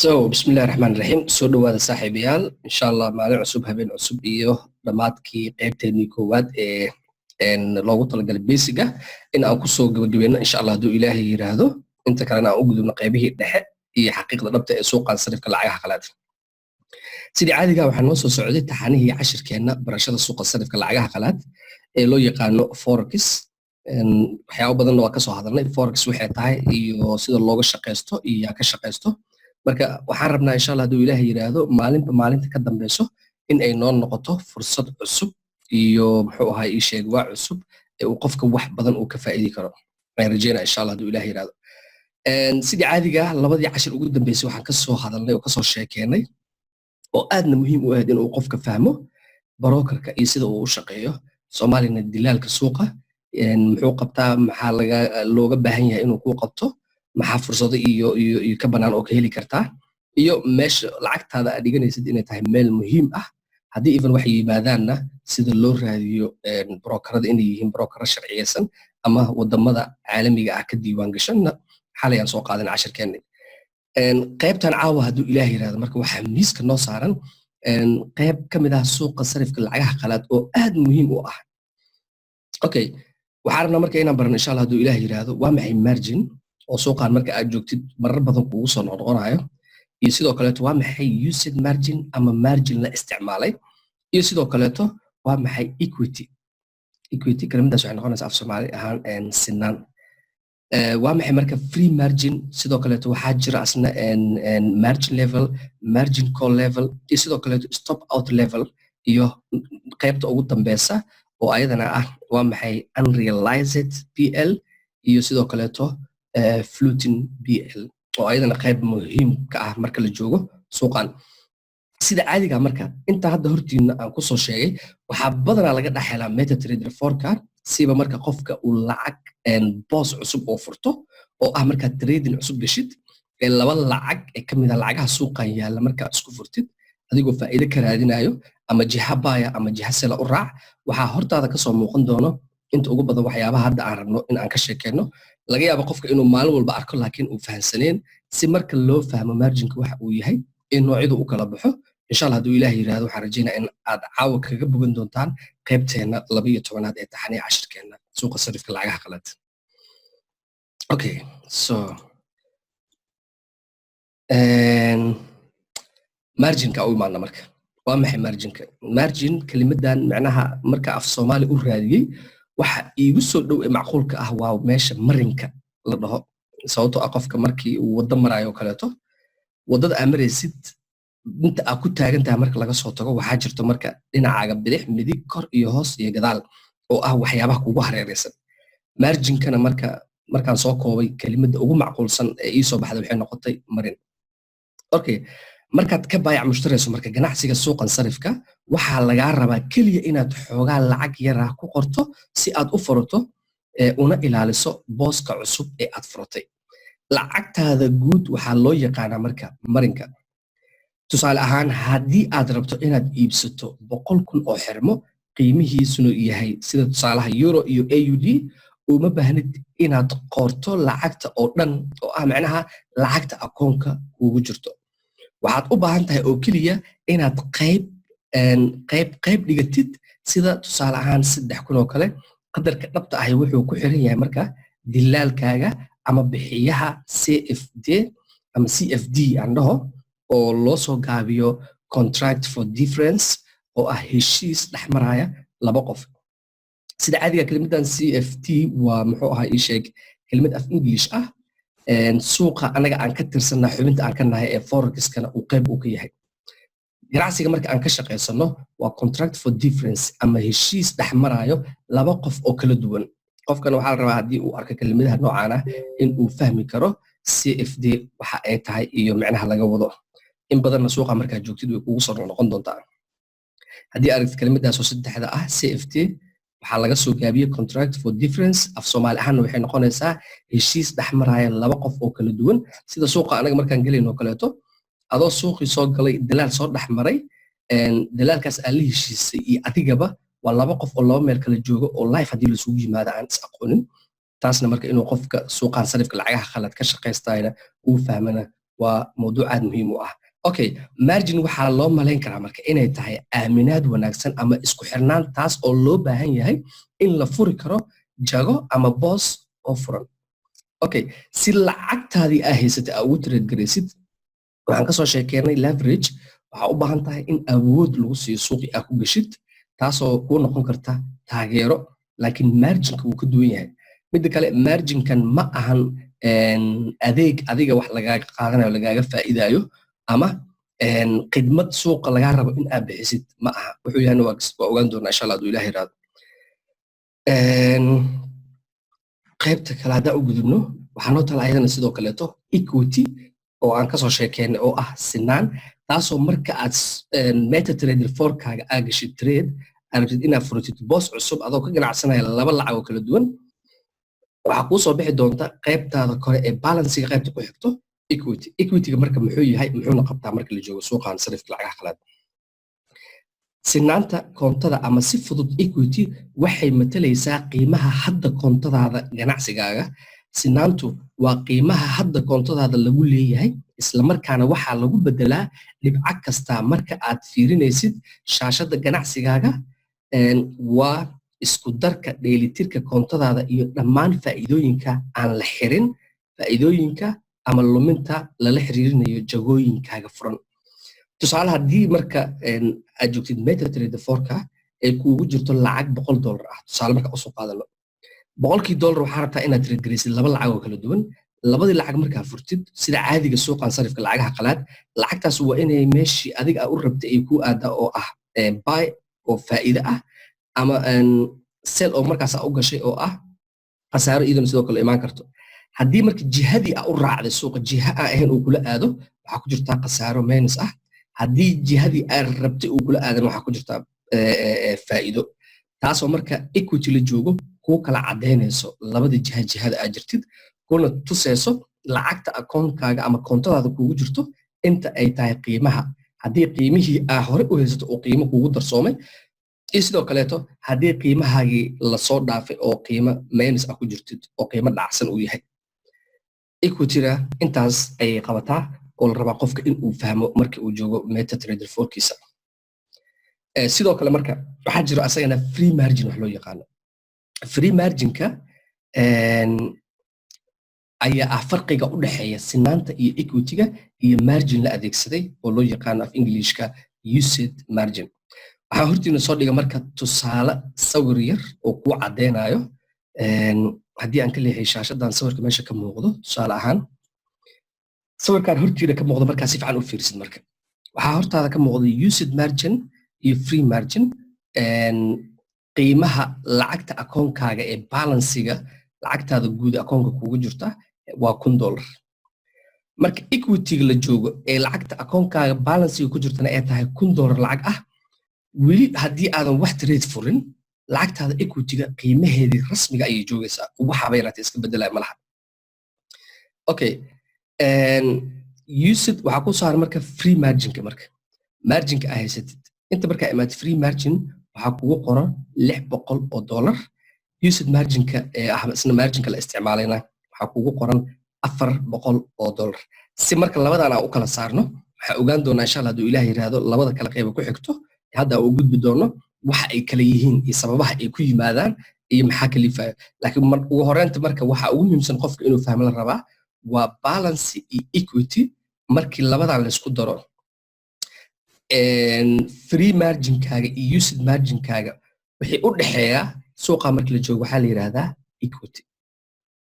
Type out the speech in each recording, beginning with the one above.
Bismillaahi Raxmaani Raxiim. Soo dhawaada saaxiibayaal. Insha Allah maalin cusub, habeen cusub iyo dhammaadkii qaybteennii koowaad ee loogu talagalay basiga in aan ku soo gabagabeeyno insha Allah hadduu Ilaahay yiraahdo. Inta kalena aan u gudubno qaybihii dhexe iyo xaqiiqda dhabta ee suuqan sarifka lacagaha qalaad. Sidii caadiga waxaa noo soo socday taxanihii cashirkeenna barashada suuqa sarifka lacagaha qalaad ee loo yaqaano forex. Waxyaabo badan waa ka soo hadalnay. Forex waxay tahay iyo sida looga shaqeysto iyo yaa ka shaqeysto. Marka waxaan rabnaa insha Allah hadduu Ilaahay yiraahdo maalinta ka dambeyso in ay noo noqoto fursad cusub iyo muxuu ahaa ii sheeg waa cusub ee uu qofka wax badan uu ka faa'iidi karo. Waxaan rajeynaa insha Allah hadduu Ilaahay yiraahdo. Sidii caadiga labadii cashir ugu dambeysay waxaan ka soo hadalnay oo ka soo sheekeynay oo aadna muhiim u ah in uu qofka fahmo brokerka iyo sida uu u shaqeeyo. Soomaalina dilaalka suuqa muxuu qabtaa maxaa looga baahan yahay inuu ku qabto maxaa fursado iyo ka banaan oo ka heli kartaa iyo meesha lacagtaada aad dhiganaysid inay tahay meel muhiim ah haddii even wax yimaadaanna sida loo raadiyo brokerada inay yihiin brokero sharciyeysan ama wadamada caalamiga ah ka diiwaan gashanna xalayaan soo qaadan cashirkeenni. Qaybtan caawa hadduu Ilaahay yiraahdo marka waxaa miiska noo saaran qayb ka mid ah suuqa sarifka lacagaha qalaad oo aad muhiim u ah. Okay, waxaan rabnaa marka inaan barano insha Allah hadduu Ilaahay yiraahdo waa maxay margin oo suuqan marka aad joogtid marar badan kuugu soo noqonayo iyo sidoo kaleeto waa maxay usage margin ama margin la isticmaalay iyo sidoo kaleeto waa maxay equity kelmadaas waxay noqonaysaa af Soomaali ahaan sinaan. Waa maxay marka free margin sidoo kaleeto waxaa jira asna margin level, margin call level iyo sidoo kaleeto stop out level iyo qaybta ugu dambeysa oo ayadana ah waa maxay unrealized PL iyo sidoo kaleeto floating BL oo ayadana qayb muhiim ka ah marka la joogo suuqan. Sida caadiga marka inta hadda hortiina aan ku soo sheegay waxaa badanaa laga dhaxelaa MetaTrader 4ka siba marka qofka uu lacag boos cusub oo furto oo ah marka trading cusub gashid ee laba lacag ee kamid ah lacagaha suuqan yaala marka isku furtid adigoo faa'iido ka raadinayo ama jiha baya ama jiha sela u raac waxaa hortaada ka soo muuqan doono inta ugu badan waxyaabaha hadda aan rabno in aan ka sheekeyno laga yaabo qofka inuu maalin walba arko laakiin uu fahansaneen si marka loo fahmo marginka waxa uu yahay in noocyadu u kala baxo insha Allah hadduu Ilaahay yiraahdo waxaan rajeynaa in aad caawa kaga bogan doontaan qaybteena 12aad ee taxanii cashirkeena suuqa sarifka lacagaha qalaad. Okay, so marginka u imaana marka waa maxay marginka? Margin kelimadan macnaha marka af Soomaali u raadiyay waxa iigu soo dhow ee macquulka ah waa meesha marinka la dhaho sababtoo ah qofka markii uu wada marayo kaleeto wadada aad maraysid inta aad ku taagan tahay marka laga soo tago waxaa jirto marka dhinacaaga bidix midig kor iyo hoos iyo gadaal oo ah waxyaabaha kugu hareeraysan. Marginkana markaan soo koobay kelimada ugu macquulsan ee ii soo baxday waxay noqotay marin. Okay, markaad ka baayac mushtarayso marka ganacsiga suuqan sarifka waxaa lagaa rabaa keliya inaad xoogaa lacag yar ah ku qorto si aad u furato una ilaaliso booska cusub ee aad furatay. Lacagtaada guud waxaa loo yaqaanaa marka marinka. Tusaale ahaan haddii aad rabto inaad iibsato 100,000 oo xirmo qiimihiisuna yahay sida tusaalaha euro iyo AUD uma baahnid inaad qorto lacagta oo dhan oo ah macnaha lacagta akoonka kugu jirto. waxaad u baahan tahay oo keliya inaad qayb dhigatid sida tusaale ahaan 3,000 oo kale qadarka dhabta ah wuxuu ku xiran yahay marka dilaalkaaga ama bixiyaha CFD ama CFD aan dhaho oo loo soo gaabiyo contract for difference oo ah heshiis dhexmaraya laba qof. Sida caadiga kelmadan CFD waa muxuu ahaa ii sheeg kelmad af English ah suuqa anaga aan ka tirsanaa xubinta aan ka nahay ee forex-kana uu qayb u ka yahay. Ganacsiga marka aan ka shaqeysano waa contract for difference ama heshiis dhexmarayo laba qof oo kala duwan. Qofkana waxaa la rabaa haddii uu arko kelimadaha noocaan ah in uu fahmi karo CFD waxa ay tahay iyo macnaha laga wado. In badanna suuqa markaa joogtid way kugu soo noqon doontaa. Haddii aragtid kelimadaas oo saddexda ah CFD waxaa laga soo gaabiyey contract for difference af Soomaali ahaan waxay noqonaysaa heshiis dhexmaraya laba qof oo kala duwan sida suuqa anaga markaan galayno kaleeto adoo suuqii soo galay dalaal soo dhexmaray dalaalkaas aan la heshiisay iyo adigaba waa laba qof oo laba meel kala jooga oo live haddii la isugu yimaado aan is aqoonin taasna marka inuu qofka suuqan sarifka lacagaha qalad ka shaqeystayna uu fahmana waa mawduuc aad muhiim u ah. Okay, margin waxaa loo malayn karaa marka inay tahay aaminaad wanaagsan ama isku xirnaan taas oo loo baahan yahay in la furi karo jago ama boos oo furan. Okay, si lacagtaadii aa haysatay aa ugu trade garaysid, waxaan kasoo sheekeynay leverage. waxaa u baahan tahay in awood lagu siiyo suuqi aa ku gashid, taasoo kuu noqon karta taageero, laakiin marginka wuu ka duwan yahay. midda kale marginkan ma ahan adeeg adiga wax lagaaga qaadanayo lagaaga faa'iidayo ama khidmad suuqa lagaa rabo in aad bixisid ma aha. wuxuu yahayna waa ogaan doonaa insha allah hadduu ilaahay raado. qaybta kale haddaan u gudubno waxaa noo tala ayadana sidoo kaleeto equity oo aan kasoo sheekeynay oo ah sinaan, taasoo marka aad MetaTrader 4kaaga aa gashid trade aad rabtid inaad furatid boos cusub adoo ka ganacsanaya laba lacag oo kala duwan, waxaa kuu soo bixi doonta qaybtaada kore ee balansiga qaybta ku xigto equity. equityga marka muxuu yahay, muxuuna qabtaa marka la joogo suuqan sarifka lacagaha qalaad. sinaanta koontada ama si fudud equity waxay matalaysaa qiimaha hadda koontadaada ganacsigaaga. sinaantu waa qiimaha hadda koontadaada lagu leeyahay, isla markaana waxaa lagu bedelaa dhibco kasta marka aad fiirinaysid shaashada ganacsigaaga. waa isku darka dheelitirka koontadaada iyo dhammaan faa'iidooyinka aan la xirin, faa'iidooyinka ama luminta lala xiriirinayo jagooyinkaaga furan. tusaale haddii marka aad joogtid MetaTrader 4ka ay kuugu jirto lacag $100 ah, tusaale marka usoo qaadano $100 waxaa rabtaa inaad trade garaysid laba lacag oo kala duwan. labadii lacag markaa furtid sida caadiga suuqan sarifka lacagaha qalaad, lacagtaas waa inay meeshii adiga u rabtay ay ku aadaa oo ah buy oo faa'iido ah, ama sell oo markaas u gashay oo ah khasaaro iyadana sidoo kale imaan karto. haddii marka jihadii aa u raacday suuqa jiha aan ahayn uu kula aado waxaa ku jirtaa khasaaro minus ah. haddii jihadii aad rabtay uu kula aadan waxaa ku jirtaa faa'iido, taasoo marka equity la joogo kuu kala cadaynayso labada jihada aad jirtid, kuna tusayso lacagta akoonkaaga ama koontadaada kuugu jirto inta ay tahay qiimaha. haddii qiimihii aa hore u haysato oo qiimo kuugu darsoomay, iyo sidoo kaleeto haddii qiimahaagii lasoo dhaafay oo qiimo minus ah ku jirtid oo qiimo dhacsan uu yahay. equityna intaas ayay qabataa oo la rabaa qofka in uu fahmo marka uu joogo MetaTrader 4kiisa. sidoo kale marka waxaa jiro asagana free margin wax loo yaqaano. free marginka ayaa ah farqiga u dhexeeya sinaanta iyo equityga iyo margin la adeegsaday oo loo yaqaano af Englishka usage margin. waxaan hortiina soo dhiga marka tusaale sawir yar oo kuu caddeynayo. haddii aan ka leexay shaashadan sawirka meesha ka muuqdo, tusaale ahaan sawirkaan hortiina ka muuqdo markaa si fiican u fiirsid marka waxaa hortaada ka muuqda usage margin iyo free margin. qiimaha lacagta akoonkaaga ee balansiga lacagtaada guud akoonka kuugu jirta waa $1,000. marka equityga la joogo ee lacagta akoonkaaga balansiga ku jirtana ay tahay $1,000 lacag ah, weli haddii aadan wax trade furin lacagtaada equityga qiimaheedii rasmiga ayay joogaysaa, waxaaba yaraatay iska bedelaya malaha. okay, usage waxaa ku saaran marka free marginka. marka marginka aa haysatid inta markaa imaad free margin waxaa kugu qoran $600. usage marginka ee ah isna marginka la isticmaalayna waxaa kugu qoran $400. si marka labadan aan u kala saarno waxaa ogaan doonaa insha allah hadduu ilaah yiraahdo labada kala qayba ku xigto hadda uu gudbi doono waxa ay kala yihiin iyo sababaha ay ku yimaadaan iyo maxaa kalifayo. laakiin ugu horeynta marka waxa ugu muhiimsan qofka inuu fahmo la rabaa waa balance iyo equity. markii labadan la isku daro free marginkaaga iyo usage marginkaaga wixii u dhexeeya suuqa markii la joogo waxaa la yiraahdaa equity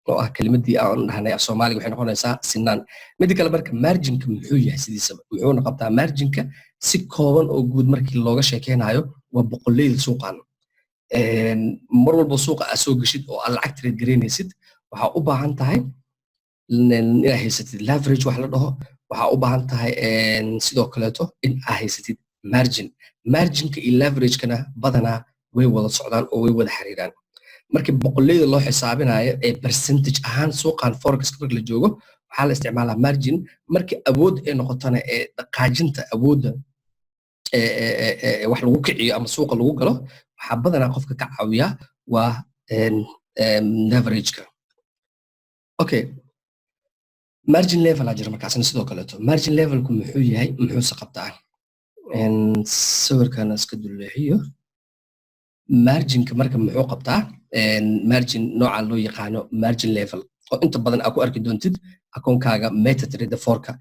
oo ah kelimadii aan dhahnay Soomaaliga waxay noqonaysaa sinaan. mid kale marka marginka muxuu yahay sidiisaba, wuxuuna qabtaa marginka si kooban oo guud markii looga sheekeynayo waa boqolleyda suuqan. mar walba suuqa aad soo gashid oo aad lacag trade garaynaysid waxaa u baahan tahay inaad haysatid leverage wax la dhaho, waxaa u baahan tahay sidoo kaleeto in aad haysatid margin. marginka iyo leveragekana badanaa way wada socdaan oo way wada xiriiraan. markii boqolleyda loo xisaabinayo ee percentage ahaan suuqan forex marka la joogo waxaa la isticmaalaa margin. markii awood ay noqotana ee dhaqaajinta awoodda wax lagu kiciyo ama suuqa lagu galo waxaa badanaa qofka ka caawiya waa leverageka. okay, margin level aa jira markaasna sidoo kaleeto margin levelku muxuu yahay muxuuse qabtaa sawirkan iska duleexiyo marginka marka muxuu qabtaa margin nooca loo yaqaano margin level oo inta badan aa ku arki doontid akoonkaaga MetaTrader 4ka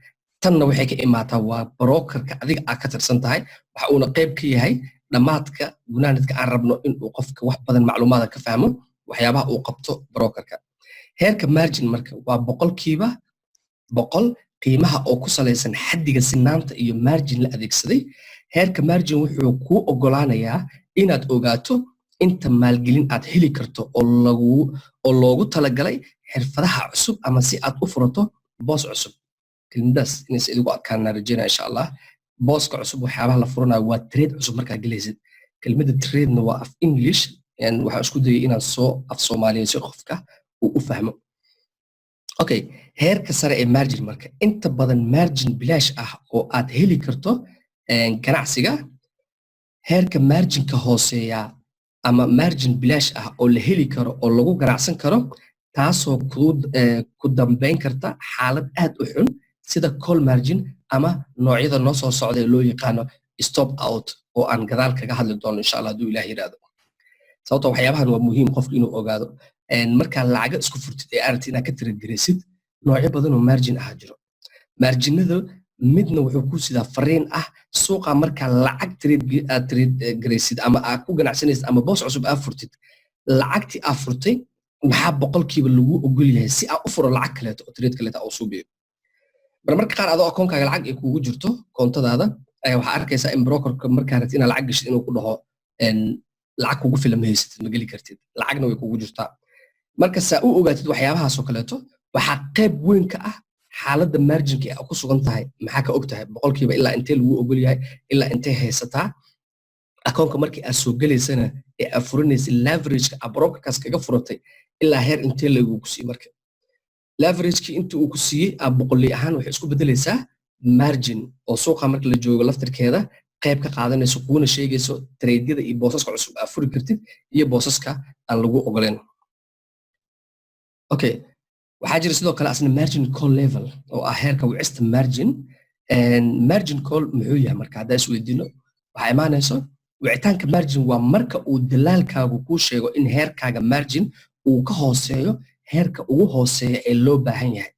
tanna waxay ka imaataa waa brokerka adiga aa ka tirsan tahay waxa uuna qayb ka yahay dhammaadka gunaanadka aan rabno inuu qofka wax badan macluumaada ka fahmo waxyaabaha uu qabto brokerka heerka margin marka waa boqolkiiba boqol qiimaha oo ku salaysan xaddiga sinaanta iyo margin la adeegsaday heerka margin wuxuu kuu ogolaanayaa inaad ogaato inta maalgelin aad heli karto oo loogu talagalay xirfadaha cusub ama si aad u furato boos cusub kelmadaas inays idigu adkaana rajeyna insha allah booska cusub waxyaabaha la furanayo waa trade cusub markaa gelaysid kelmada tradena waa af english waxaan isku dayay inaan soo af soomaaliya si qofka uu u fahmo okay heerka sare ee margin marka inta badan margin bilaash ah oo aad heli karto ganacsiga heerka marginka hooseeya ama margin bilaash ah oo la heli karo oo lagu ganacsan karo taasoo ku dambeyn karta xaalad aad u xun sida call margin ama noocyada noo soo socda ee loo yaqaano stop out oo aan gadaal kaga hadli doono insha allah hadduu ilaah yiraahdo sababtoo waxyaabahan waa muhiim qofku inuu ogaado markaa lacaga isku furtid ee aragti inaad ka tiragaraysid noocyo badan oo margin ah jiro marginada midna wuxuu ku sidaa fariin ah suuqa markaa lacag trade garaysid ama aad ku ganacsanaysid ama boos cusub aad furtid lacagtii aad furtay maxaa boqolkiiba lagu ogol yahay si aad u furo lacag kaleeto oo trade kaleeto aa u suubiyo marmarka qaar adoo akoonkaaga lacag ay kuugu jirto koontadaada ayaa waxaa arkaysaa in brokerka markaa rabtid inaad lacag gashid inuu ku dhaho lacag kugu filan ma haysatid ma geli kartid lacagna way kugu jirtaa marka saa u ogaatid waxyaabahaasoo kaleeto waxaa qayb weyn ka ah xaaladda marginka ee ku sugan tahay maxaa ka og tahay boqolkiiba ilaa intee lagu ogol yahay ilaa intee haysataa akoonka markii aad soo gelaysana ee aad furanaysa leverageka aad brokerkaas kaga furatay ilaa heer intee lagu ku siiyey marka leveragekii inta uu ku siiyey aad boqolli ahaan waxay isku bedelaysaa margin oo suuqa marka la joogo laftirkeeda qayb ka qaadanayso kuuna sheegayso tradyada iyo boosaska cusub aad furi kartid iyo boosaska aan lagu ogoleen okay waxaa jira sidoo kale asna margin call level oo ah heerka wicista margin call muxuu yahay marka haddaa isweydiino waxaa imaanayso wicitaanka margin waa marka uu dalaalkaagu kuu sheego in heerkaaga margin uu ka hooseeyo heerka ugu hooseeya ee loo baahan yahay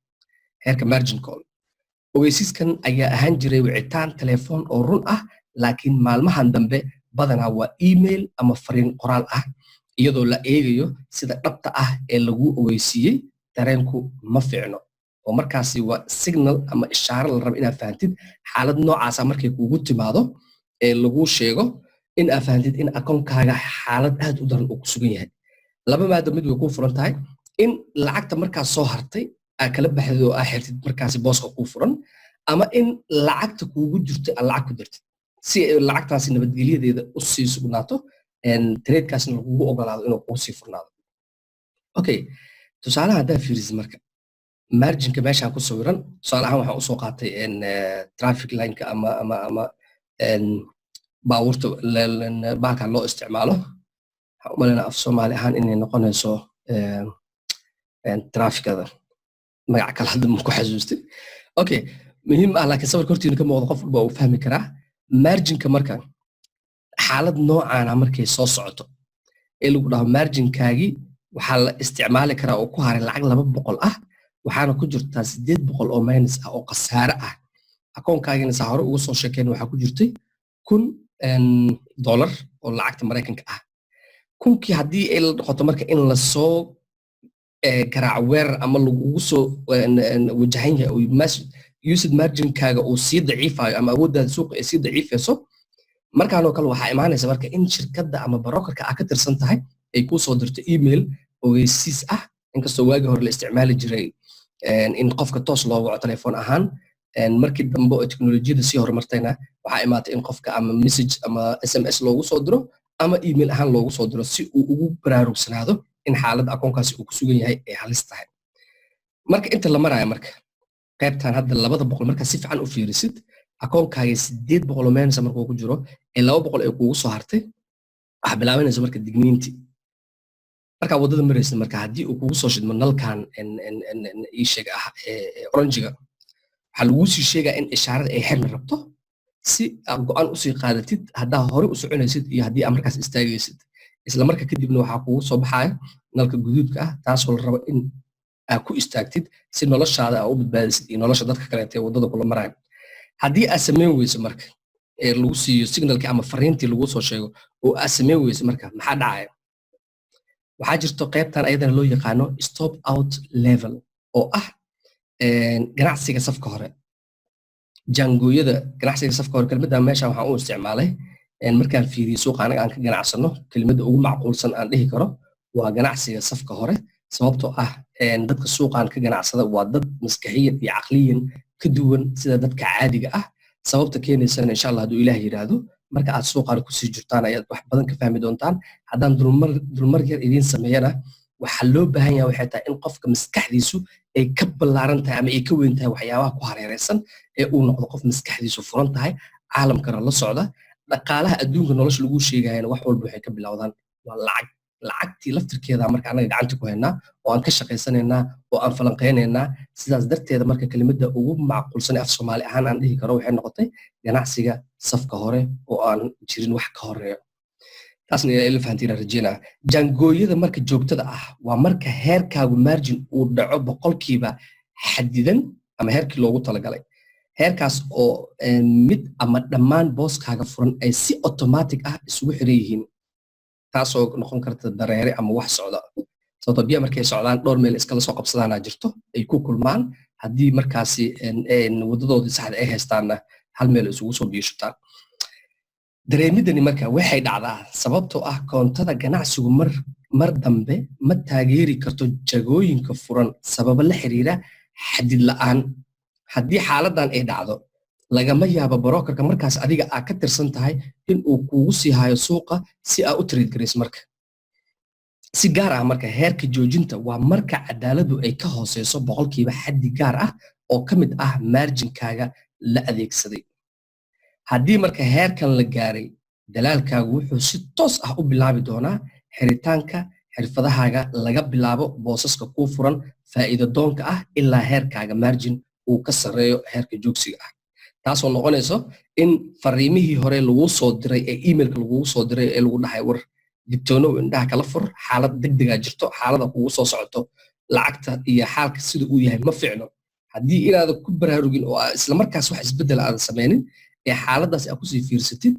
heerka margin call ogeysiiskan ayaa ahaan jiray wicitaan telefoon oo run ah laakiin maalmahan dambe badanaa waa email ama fariin qoraal ah iyadoo la eegayo sida dhabta ah ee lagu ogeysiiyey dareenku ma fiicno oo markaasi waa signal ama ishaaro la rabo inaad fahantid xaalad noocaasa markay kuugu timaado ee lagu sheego in aad fahantid in akoonkaaga xaalad aad u daran uu ku sugan yahay laba maada mid way kuu furan tahay in lacagta markaas soo hartay aad kala baxdid oo aad xirtid markaasi booska kuu furan ama in lacagta kuugu jirto aad lacag ku dirtid si ay lacagtaasi nabadgelyadeeda u sii sugnaato tradekaasna lagugu ogolaado inuu kuu sii furnaado okay tusaalaha haddaa fiirisid marka marginka meeshaan ku sawiran tusaale ahaan waxaan usoo qaatay traffic lineka ama baabuurta bahalkan loo isticmaalo waxaan u malaynaa af soomaali ahaan inay noqonayso trafficada magac kale hadda ma ku xasuustay okay muhiim ah laakiin sawirka hortiina ka muuqda qof walba uu fahmi karaa marginka marka xaalad noocaana markay soo socoto ee lagu dhaho marginkaagii waxaa la isticmaali karaa oo ku haray lacag 200 ah waxaana ku jirtaa 800 oo minus ah oo khasaare ah akoonkaagina saa hore ugu soo sheekeen waxaa ku jirtay $1,000 oo lacagta Mareykanka ah kunkii haddii ay la noqoto marka in la soo garaac weerar ama lagugu soo wajahan yahay oo used marginkaaga uu sii daciifayo ama awooddaada suuqa ay sii daciifayso markaanoo kale waxaa imaanaysa marka in shirkadda ama brokerka aad ka tirsan tahay ay kuu soo dirto email ogeysiis ah inkastoo waagii hore la isticmaali jiray in qofka toos loo waco telefoon ahaan markii dambe oo teknolojiyada sii horumartayna waxaa imaatay in qofka ama message ama SMS loogu soo diro ama email ahaan loogu soo diro si uu ugu baraarugsanaado in xaaladda akoonkaasi uu ku sugan yahay ay halis tahay marka inta la maraayo marka qaybtan hadda 200 marka si fiican u fiirisid akoonkaaga 800 oo meensa markuu ku jiro ee 200 ay kuugu soo hartay waxa bilaabanaysa marka digniintii marka wadada maraysa marka haddii uu kugu soo shidmo nalkan ii sheeg ah oranjiga waxaa lagu sii sheegaa in ishaarada ay xirmi rabto si aad go'aan usii qaadatid haddaa hore u soconaysid iyo haddii aad markaas istaagaysid isla marka kadibna waxaa kugu soo baxaya nalka guduudka ah taasoo la rabo in aad ku istaagtid si noloshaada aad u badbaadisid iyo nolosha dadka kaleeta ee waddada kula maraya haddii aad samayn weyso marka ee lagu siiyo signalkii ama fariintii lagu soo sheego oo aad samayn weyso marka maxaa dhacaya waxaa jirto qaybtan ayadana loo yaqaano stop out level oo ah ganacsiga safka hore jangooyada ganacsiga safka hore kelmadda meesha waxaan u isticmaalay markaan fiiriyo suuqa anaga aan ka ganacsano kelmadda ugu macquulsan aan dhihi karo waa ganacsiga safka hore sababtoo ah dadka suuqaan ka ganacsada waa dad maskaxiyan iyo caqliyan ka duwan sida dadka caadiga ah sababta keenaysana insha allah hadduu ilaah yidhaahdo marka aad suuqaan kusii jirtaan ayaad wax badan ka fahmi doontaan haddaan dulmar yar idiin sameeyana waxaa loo baahan yahay waxay tahay in qofka maskaxdiisu ay ka ballaaran tahay ama ay ka weyn tahay waxyaabaha ku hareeraysan ee uu noqdo qof maskaxdiisu furan tahay caalamkana la socda dhaqaalaha adduunka nolosha lagu sheegayana wax walba waxay ka bilowdaan waa lacagtii laftirkeeda marka anaga gacanta ku haynaa oo aan ka shaqaysanaynaa oo aan falanqaynaynaa sidaas darteeda marka kelimadda ugu macquulsan af soomaali ahaan aan dhihi karo waxay noqotay ganacsiga safka hore oo aan jirin wax ka horeeyo taasna ila fahantiina rajeynaa jangooyada marka joogtada ah waa marka heerkaagu margin uu dhaco boqolkiiba xadidan ama heerkii loogu talagalay heerkaas oo mid ama dhammaan booskaaga furan ay si automatic ah isugu xiran yihiin taasoo noqon karta dareere ama wax socda sababtoo biya markay socdaan dhowr meel iskala soo qabsadaana jirto ay ku kulmaan haddii markaasi wadadoodii saxda ay haystaanna hal meel isugu soo biishutaan dareemidani marka waxay dhacdaa sababtoo ah koontada ganacsigu mar dambe ma taageeri karto jagooyinka furan sababo la xiriira xadid la'aan haddii xaaladan ay dhacdo lagama yaabo brokerka markaas adiga aad ka tirsan tahay in uu kugu sii hayo suuqa si aad u trade garayso marka si gaar ah marka heerka joojinta waa marka cadaaladu ay ka hooseyso boqolkiiba xaddi gaar ah oo ka mid ah marginkaaga la adeegsaday haddii marka heerkan la gaaray dalaalkaagu wuxuu si toos ah u bilaabi doonaa xiritaanka xirfadahaaga laga bilaabo boosaska kuu furan faa'iido doonka ah ilaa heerkaaga margin uu ka sarreeyo heerka joogsiga ah taasoo noqonayso in fariimihii hore lagu soo diray ee emailka lagugu soo diray ee lagu dhahay war digtoonow indhaha kala fur xaalad degdegaa jirto xaalada kugu soo socoto lacagta iyo xaalka sida uu yahay ma ficno haddii inaadan ku baraarugin oo isla markaas wax isbeddela aadan sameynin ee xaaladaas aad kusii fiirsatid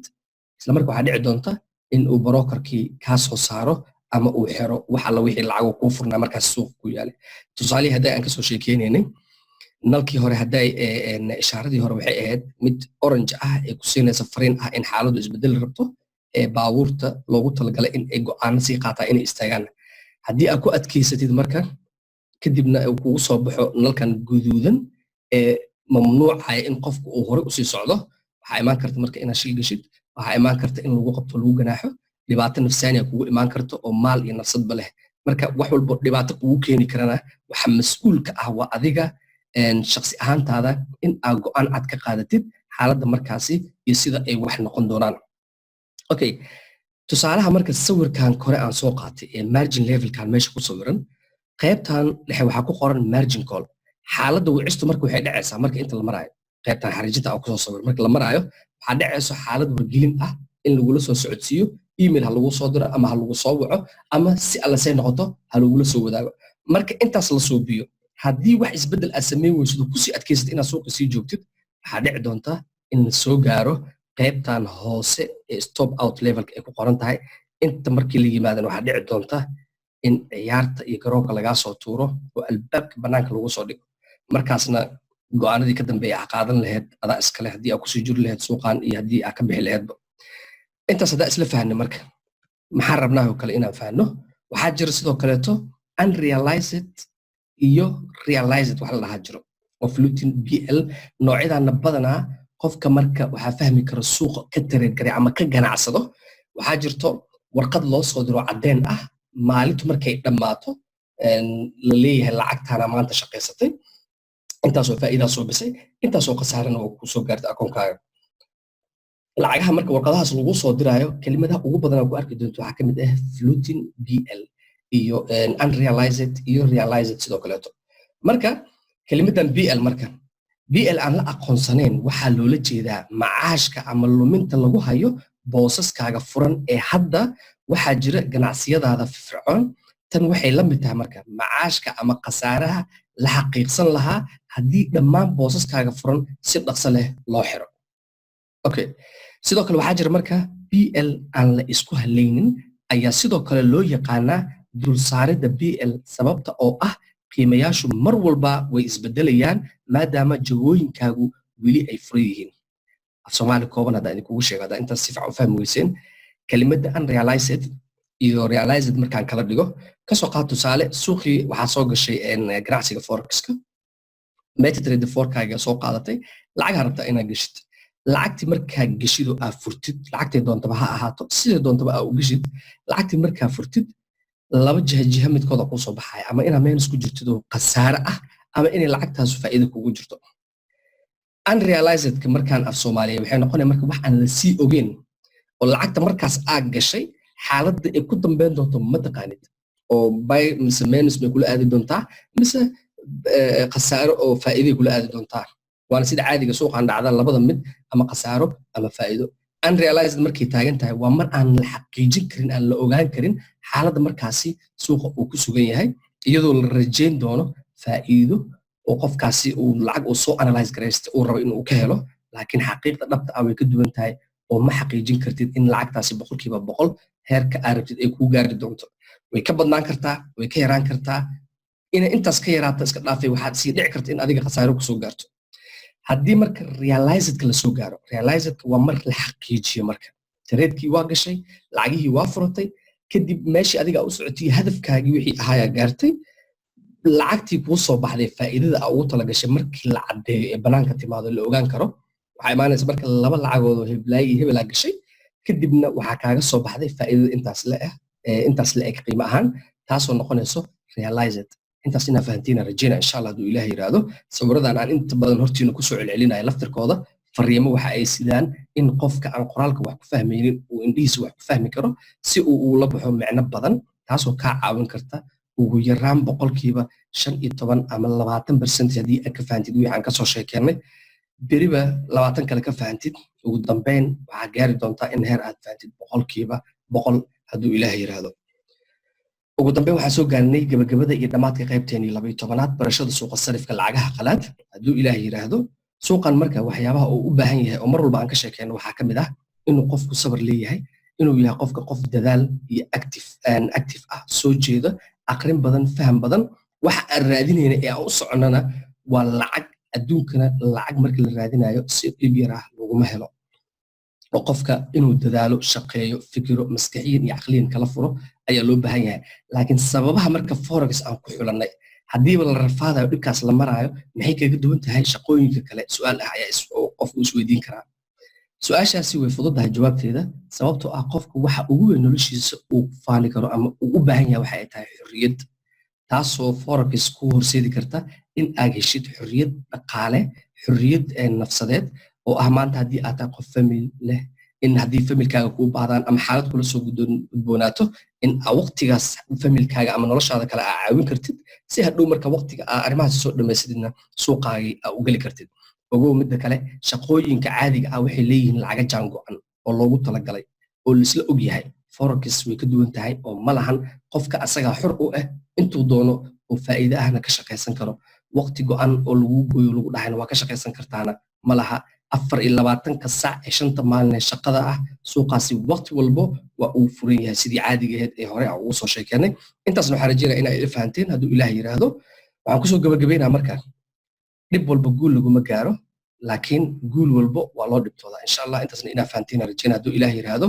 isla marka waxaa dhici doonta in uu brokerkii kaa soo saaro ama uu xero wax alla wixii lacago kuu furnaa markaas suuqa ku yaalay tusaalihii hadday aan kasoo sheekeynaynay nalkii hore hadday ishaaradii hore waxay ahayd mid orange ah ee ku siinaysa fariin ah in xaaladu isbedeli rabto ee baabuurta loogu talagalay in ay go'aano sii qaataa inay istaagaan haddii aad ku adkaysatid marka kadibna uu kugu soo baxo nalkan guduudan ee mamnuucaya in qofku uu hore usii socdo waxaa imaan karta marka inaad shil gashid waxaa imaan karta in lagu qabto lagu ganaaxo dhibaato nafsaaniya kugu imaan karta oo maal iyo nafsadba leh marka wax walbo dhibaato kugu keeni karana waxa mas-uulka ah waa adiga shakhsi ahaantaada in aad go'aan cad ka qaadatid xaaladda markaasi iyo sida ay wax noqon doonaan okay tusaalaha marka sawirkan kore aan soo qaatay ee margin levelkan meesha ku sawiran qaybtan dhexe waxaa ku qoran margin call xaaladda wicistu marka waxay dhacaysaa marka inta la maraayo qaybtan xariijinta aan kusoo sawir marka la maraayo waxaa dhacayso xaalad wargelin ah in lagula soo socodsiiyo email ha lagu soo diro ama ha lagu soo waco ama si alla say noqoto ha lagula soo wadaago marka intaas la suubiyo haddii wax isbeddel aad samayn weysido kusii adkaysad inaad suuqa sii joogtid waxaa dhici doonta in la soo gaaro qaybtan hoose ee stop out levelka ay ku qoran tahay inta markii la yimaadan waxaa dhici doonta in ciyaarta iyo garoonka lagaa soo tuuro oo albaabka bannaanka lagu soo dhigo markaasna go'aanadii ka dambeeya aa qaadan lahayd adaa iskale haddii aad kusii juri lahayd suuqan iyo haddii aad ka bixi lahaydba intaas haddaa isla fahanay marka maxaan rabnaa oo kale inaan fahno waxaa jira sidoo kaleeto unrealized iyo realized wax la dhahaa jiro oo floating BL noocyadaana badanaa qofka marka waxaa fahmi kara suuqa ka tareergaray ama ka ganacsado waxaa jirto warqad loo soo diro caddeen ah maalintu markay dhammaato la leeyahay lacagtaana maanta shaqaysatay intaasoo faa'iidaa soo bisay intaasoo khasaarana oo ku soo gaartay akoonkaaga lacagaha marka warqadahaas lagu soo diraayo kelimadaha ugu badanaa ku arki doonto waxaa ka mid ah floating BL iyo unrealized iyo realized sidoo kaleeto marka kelimadan BL marka BL aan la aqoonsanayn waxaa loola jeedaa macaashka ama luminta lagu hayo boosaskaaga furan ee hadda waxaa jira ganacsiyadaada fircoon tan waxay la mid tahay marka macaashka ama khasaaraha la xaqiiqsan lahaa haddii dhammaan boosaskaaga furan si dhaqso leh loo xiro okay sidoo kale waxaa jira marka BL aan la isku halaynin ayaa sidoo kale loo yaqaanaa dulsaaridda BL sababta oo ah qiimayaashu mar walba way isbedelayaan maadaama jagooyinkaagu weli ay furan yihiin Soomaali kooban hadda idinkugu sheego hadda intaas si fiican u fahmi weyseen kelimadda unrealized iyo realized markaan kala dhigo kasoo qaad tusaale suuqii waxaa soo gashay ganacsiga forex-ka MetaTrader 4-kaaga soo qaadatay lacag rabtaa inaad gashid lacagtii markaa gashido aad furtid lacagtay doontaba ha ahaato sidee doontaba aad u gashid lacagtii markaa furtid laba jiha midkooda ku soo baxaya ama inaad meenis ku jirtid oo khasaare ah ama inay lacagtaasu faa'iido kugu jirto unrealizedka markaan af Soomaaliya waxay noqonaysaa marka wax aan la sii ogeyn oo lacagta markaas aad gashay xaaladda ay ku dambeyn doonto ma taqaanid oo buy mise minus bay kula aadi doontaa mise khasaaro oo faa'iido kula aadi doontaa waana sida caadiga suuqan dhacda labada mid ama khasaaro ama faa'iido unrealized markay taagan tahay waa mar aan la xaqiijin karin aan la ogaan karin xaaladda markaasi suuqa uu ku sugan yahay iyadoo la rajayn doono faa'iido oo qofkaasi uu lacag uu soo analyze gareysto uu rabo inuu ka helo laakiin xaqiiqda dhabta ah way ka duwan tahay oo ma xaqiijin kartid in lacagtaasi 100% heerka aad rabtid ay kuu gaari doonto way ka badnaan kartaa way ka yaraan kartaa in intaas ka yaraato iska dhaafay waxaad sii dhici karta in adiga khasaaro ku soo gaarto haddii marka realizedka la soo gaaro realizedka waa mar la xaqiijiyo marka tareedkii waa gashay lacagihii waa furatay kadib meeshii adiga u socotay hadafkaagii wixii ahaa gaartay lacagtii kuu soo baxday faa'iidada aad ugu tala gashay markii la caddeeyo ee banaanka timaado la ogaan karo waxaa imaanaysa marka laba lacagood oo hebelaa gashay kadibna waxaa kaaga soo baxday faa'iidada intaas la eg qiimo ahaan taasoo noqonayso realized intaas inaa fahantiina rajayna insha Allah hadduu Ilaahay yiraahdo sawiradan aan inta badan hortiina ku soo celcelinayo laftirkooda fariimo waxa ay sidaan in qofka aan qoraalka wax ku fahmaynin uu indhihiisa wax ku fahmi karo si uu la baxo macno badan taasoo ka caawin karta ugu yaraan 15% ama 20% haddii aad ka fahantid wixii aan ka soo sheekeynay beriba 20 kale ka fahantid ugu dambeyn waxaa gaari doontaa in heer aad fahantid 100% hadduu Ilaahay yiraahdo ugu dambeyn waxaan soo gaarnay gabagabada iyo dhamaadka qaybteeni 12aad barashada suuqa sarifka lacagaha qalaad hadduu Ilaahay yiraahdo suuqan marka waxyaabaha uu u baahan yahay oo mar walba aan ka sheekeyno waxaa kamid ah inuu qofku sabar leeyahay inuu yahay qofka qof dadaal iyo active ah soo jeeda aqrin badan faham badan waxa aan raadinayna ee aan u soconana waa lacag adduunkana lacag marka la raadinayo si dhib yar ah laguma helo oo qofka inuu dadaalo shaqeeyo fikiro maskaxiyan iyo aqliyan kala furo ayaa loo baahan yahay laakiin sababaha marka forex aan ku xulanay hadiiba la rafaadayo dhibkaas la maraayo maxay kaga duwan tahay shaqooyinka kale su'aal ah ayaa qofku isweydiin karaa su'aashaasi way fududahay jawaabteeda sababtoo ah qofku waxa ugu weyn noloshiisa uu faani karo ama uu u baahan yahay waxa ay tahay xorriyad taasoo forex ku horseedi karta in aad heshid xorriyad dhaqaale xorriyad nafsadeed oo ah maanta haddii aad tahay qof family leh in haddii familkaaga kuu baahdaan ama xaalad kula soo gudboonaato in waqtigaas familkaaga ama noloshaada kale aad caawin kartid si hadhow marka waqtiga aad arrimahaas soo dhamaysadidna suuqaagii aad u geli kartid ogow midda kale shaqooyinka caadiga ah waxay leeyihiin lacaga jaan go'an oo loogu talagalay oo laisla og yahay forex way ka duwan tahay oo ma lahan qofka asagaa xor u ah intuu doono oo faa'iido ahna ka shaqaysan karo waqti go'an oo lagu gooyo lagu dhahayna waa ka shaqaysan kartaana ma laha 24 saac ee 5 maalin ee shaqada ah suuqaasi waqti walbo waa uu furan yahay sidii caadiga ahayd ee hore aan ugu soo sheekeynay intaasna waxaan rajaynayaa in ay fahanteen hadduu Ilaahay yiraahdo waxaan ku soo gabagabeynaa markaa dhib walba guul laguma gaaro laakiin guul walbo waa loo dhibtoodaa insha Allah intaasna inaa fahanteen rajaynayaa hadduu Ilaahay yiraahdo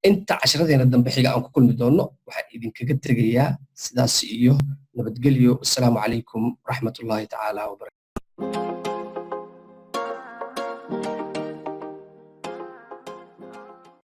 inta casharadeena dambe xiga aan ku kulmi doono waxaan idinkaga tegayaa sidaas iyo nabadgelyo assalaamu calaykum waraxmatullaahi tacaala wabarakaatuh